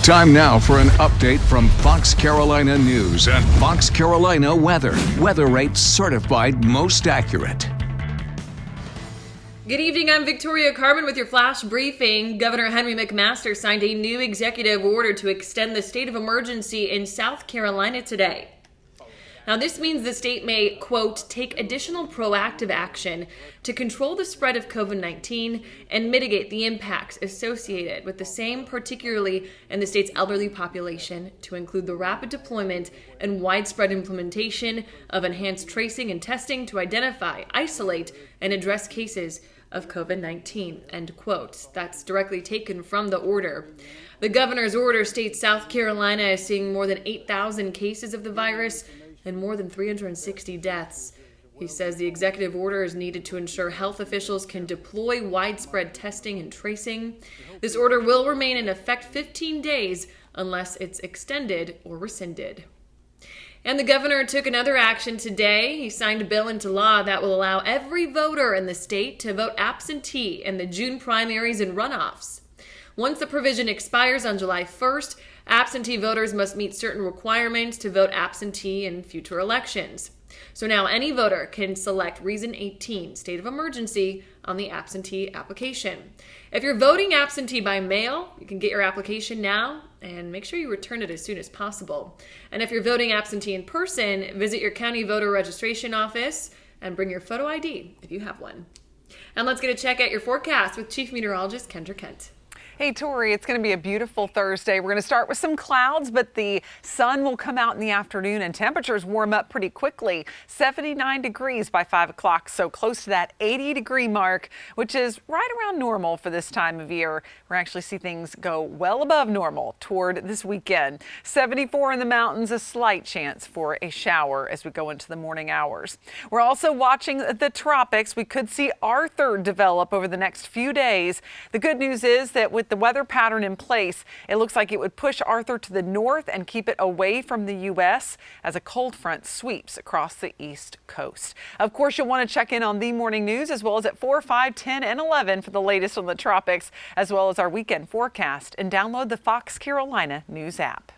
Time now for an update from Fox Carolina News and Fox Carolina Weather. Weather rates certified most accurate. Good evening, I'm Victoria Carmen with your flash briefing. Governor Henry McMaster signed a new executive order to extend the state of emergency in South Carolina today. Now, this means the state may, quote, take additional proactive action to control the spread of COVID-19 and mitigate the impacts associated with the same, particularly in the state's elderly population, to include the rapid deployment and widespread implementation of enhanced tracing and testing to identify, isolate, and address cases of COVID-19, end quote. That's directly taken from the order. The governor's order states South Carolina is seeing more than 8,000 cases of the virus and more than 360 deaths. He says the executive order is needed to ensure health officials can deploy widespread testing and tracing. This order will remain in effect 15 days unless it's extended or rescinded. And the governor took another action today. He signed a bill into law that will allow every voter in the state to vote absentee in the June primaries and runoffs. Once the provision expires on July 1st, absentee voters must meet certain requirements to vote absentee in future elections. So now any voter can select Reason 18, State of Emergency, on the absentee application. If you're voting absentee by mail, you can get your application now and make sure you return it as soon as possible. And if you're voting absentee in person, visit your county voter registration office and bring your photo ID if you have one. And let's get a check at your forecast with Chief Meteorologist Kendra Kent. Hey, Tori, it's going to be a beautiful Thursday. We're going to start with some clouds, but the sun will come out in the afternoon and temperatures warm up pretty quickly. 79 degrees by 5 o'clock, so close to that 80-degree mark, which is right around normal for this time of year. We're actually see things go well above normal toward this weekend. 74 in the mountains, a slight chance for a shower as we go into the morning hours. We're also watching the tropics. We could see Arthur develop over the next few days. The good news is that with the weather pattern in place, it looks like it would push Arthur to the north and keep it away from the U.S. as a cold front sweeps across the east coast. Of course, you'll want to check in on the morning news as well as at 4, 5, 10, and 11 for the latest on the tropics, as well as our weekend forecast, and download the Fox Carolina News app.